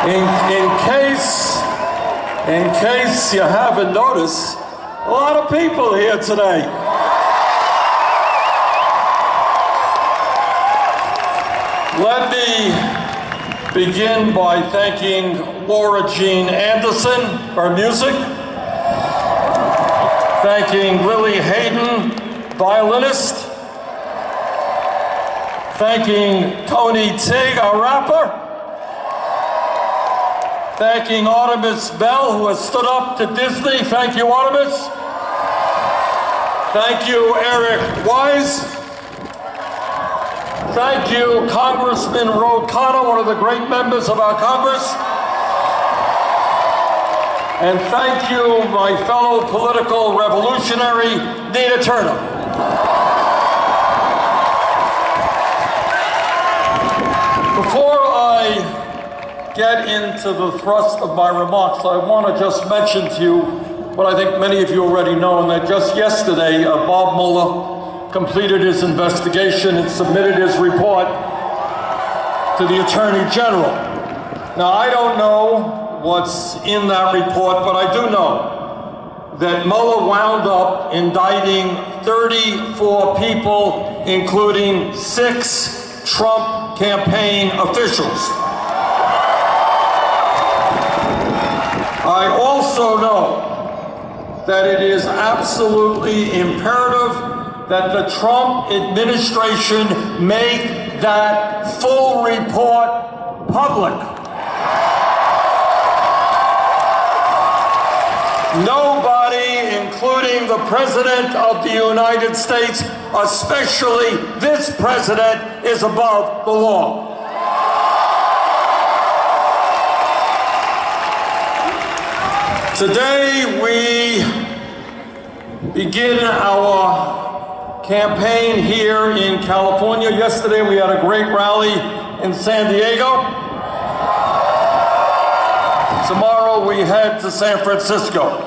In case you haven't noticed, a lot of people here today. Let me begin by thanking Laura Jean Anderson for her music, thanking Lily Hayden, violinist, thanking Tony Tig, our rapper, thanking Artemis Bell, who has stood up to Disney. Thank you, Artemis. Thank you, Eric Wise. Thank you, Congressman Ro Khanna, one of the great members of our Congress. And thank you, my fellow political revolutionary, Nina Turner. Before I get into the thrust of my remarks, I want to just mention to you what I think many of you already know, and that just yesterday, Bob Mueller completed his investigation and submitted his report to the Attorney General. Now, I don't know what's in that report, but I do know that Mueller wound up indicting 34 people, including 6 Trump campaign officials. I also know that it is absolutely imperative that the Trump administration make that full report public. Nobody, including the President of the United States, especially this president, is above the law. Today we begin our campaign here in California. Yesterday we had a great rally in San Diego. Tomorrow we head to San Francisco.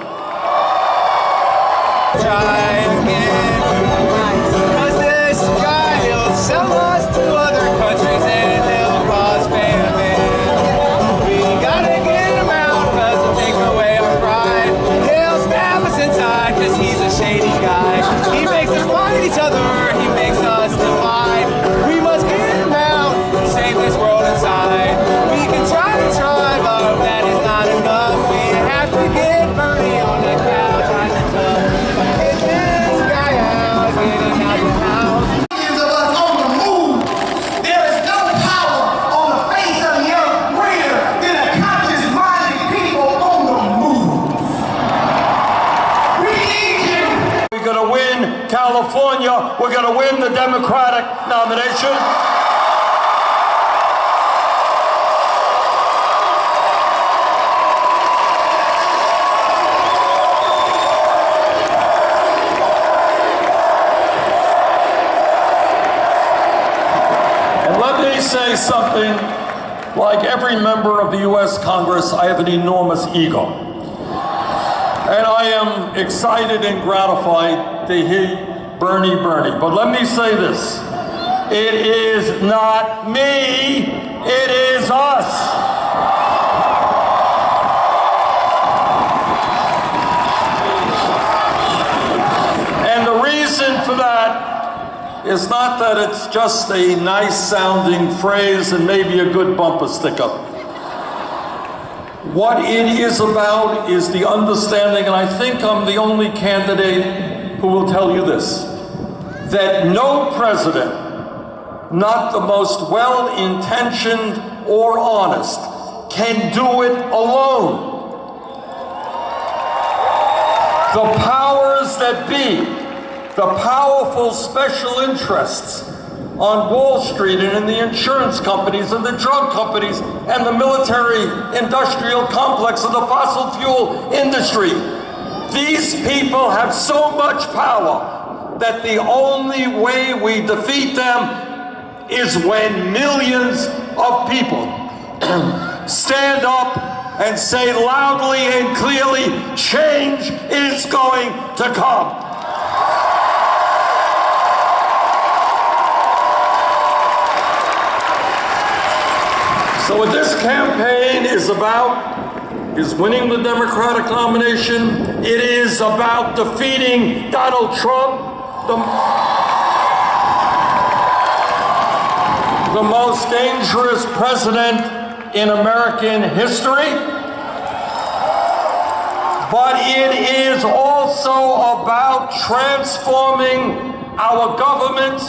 Cause this guy, he'll sell us to other countries and he'll cause famine. We gotta get him out cause he'll take away our pride. He'll stab us inside cause he's a shady guy. He makes us fight each other, he makes us divide. We must get him out, save this world inside. We can try, but that is not enough. We have to get Bernie on the couch on the tub. Get this guy out, get him out the house. Millions of us on the move. There is no power on the face of the earth greater than a conscious-minded people on the move. We need you. We're going to win California. We're going to win the Democratic nomination. Say something. Like every member of the U.S. Congress, I have an enormous ego. And I am excited and gratified to hear Bernie. But let me say this. It is not me, it is us. And the reason for that is not that it's just a nice sounding phrase and maybe a good bumper sticker. What it is about is the understanding, and I think I'm the only candidate who will tell you this, that no president, not the most well-intentioned or honest, can do it alone. The powers that be, the powerful special interests on Wall Street and in the insurance companies and the drug companies and the military industrial complex and the fossil fuel industry. These people have so much power that the only way we defeat them is when millions of people stand up and say loudly and clearly, change is going to come. So what this campaign is about is winning the Democratic nomination. It is about defeating Donald Trump, the most dangerous president in American history. But it is also about transforming our government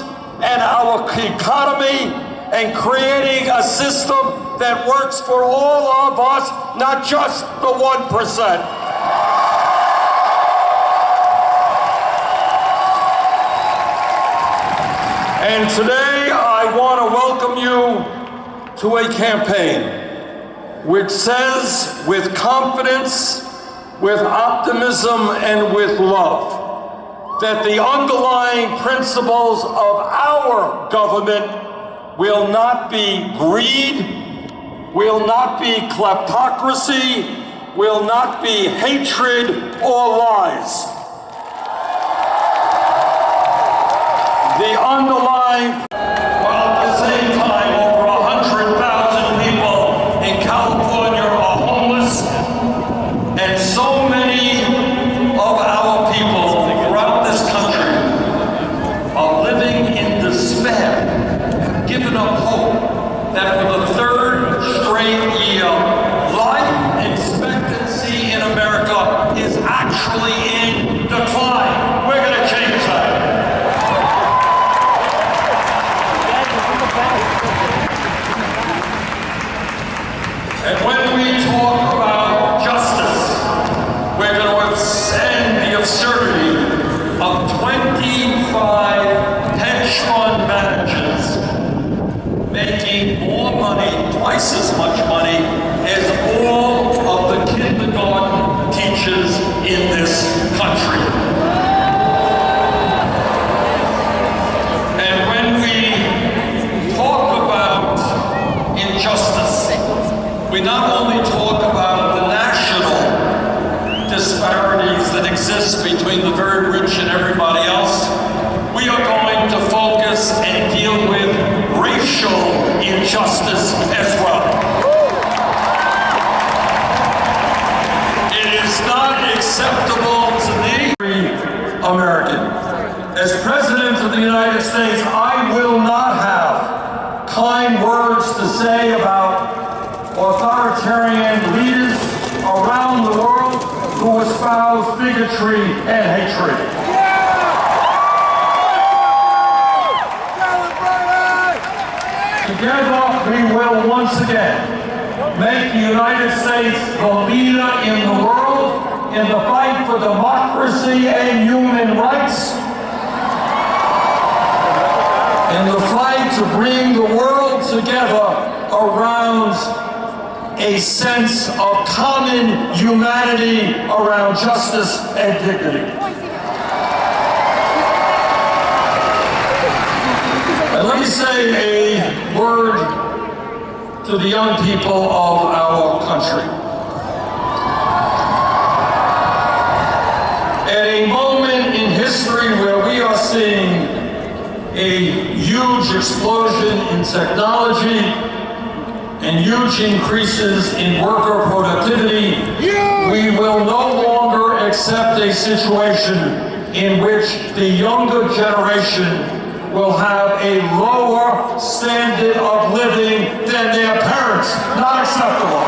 and our economy and creating a system that works for all of us, not just the 1%. And today I want to welcome you to a campaign which says with confidence, with optimism, and with love that the underlying principles of our government will not be greed, will not be kleptocracy, will not be hatred or lies. The underlying, while at the same time over 100,000 people in California are homeless, and so many of our people throughout this country are living in despair, giving up hope that for the third straight year, life expectancy in America is actually in decline. We're going to change that. And when we talk about justice, we're going to extend the absurdity of 25 hedge fund managers making more money, twice as much money, as all of the kindergarten teachers in this country. And when we talk about injustice, we not only talk about the national disparities that exist between the very rich and everybody else, we are going to focus and deal with racial injustice as well. It is not acceptable to me, American. As President of the United States, I will not have kind words to say about authoritarian leaders around the world who espouse bigotry and hatred. Together, we will once again make the United States the leader in the world in the fight for democracy and human rights, in the fight to bring the world together around a sense of common humanity, around justice and dignity. And let me say a word to the young people of our country. At a moment in history where we are seeing a huge explosion in technology and huge increases in worker productivity, we will no longer accept a situation in which the younger generation will have a lower standard of living than their parents. Not acceptable.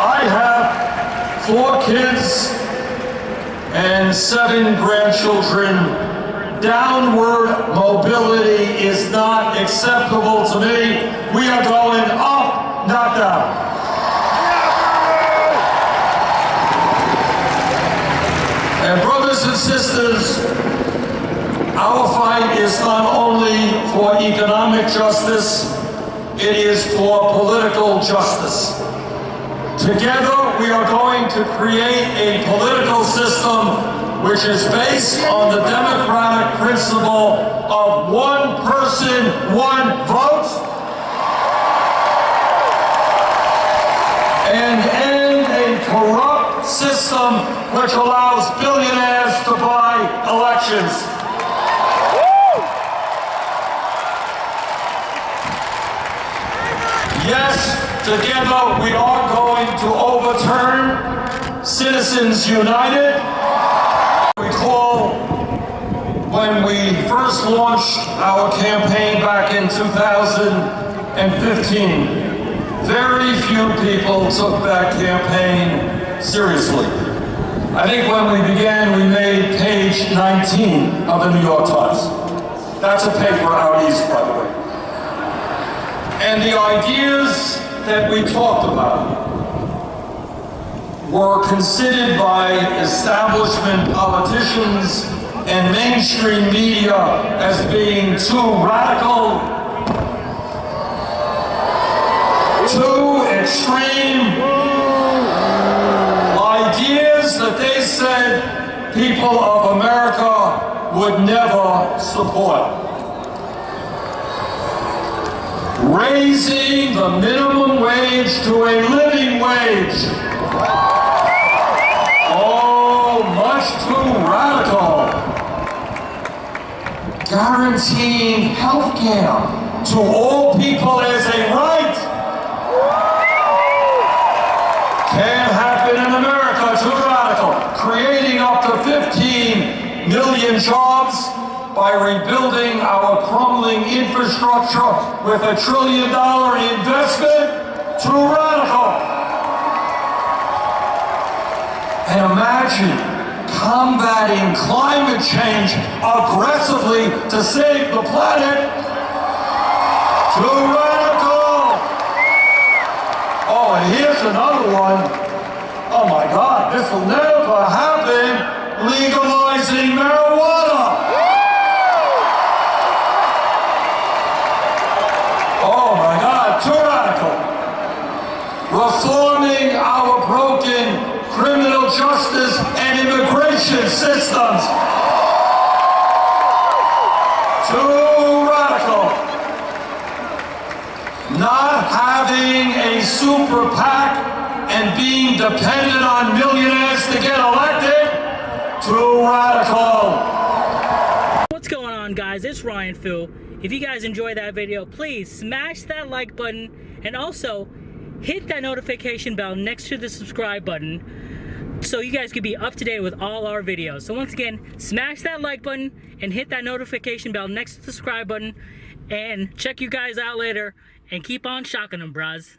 I have 4 kids and 7 grandchildren. Downward mobility is not acceptable to me. We are going up, not down. And brothers and sisters, our fight is not only for economic justice, it is for political justice. Together, we are going to create a political system which is based on the democratic principle of one person, one vote, and end a corrupt system which allows billionaires to buy elections. Together we are going to overturn Citizens United. Recall when we first launched our campaign back in 2015, very few people took that campaign seriously. I think when we began, we made page 19 of the New York Times. That's a paper out east, by the way. And the ideas that we talked about were considered by establishment politicians and mainstream media as being too radical, too extreme, ideas that they said people of America would never support. Raising the minimum wage to a living wage. Oh, much too radical. Guaranteeing health care to all people as a right. Can't happen in America, too radical. Creating up to 15 million jobs by rebuilding our crumbling infrastructure with $1 trillion investment, too radical. And imagine combating climate change aggressively to save the planet, too radical. Oh, and here's another one. Oh my God, this will never happen. Legalizing marijuana. Oh my God, too radical. Reforming our broken criminal justice and immigration systems. Too radical. Not having a super PAC and being dependent on millionaires to get elected. Too radical. What's going on, guys? It's Ryan Fu. If you guys enjoyed that video, please smash that like button and also hit that notification bell next to the subscribe button so you guys can be up to date with all our videos. So once again, smash that like button and hit that notification bell next to the subscribe button, and check you guys out later and keep on shocking them, bros.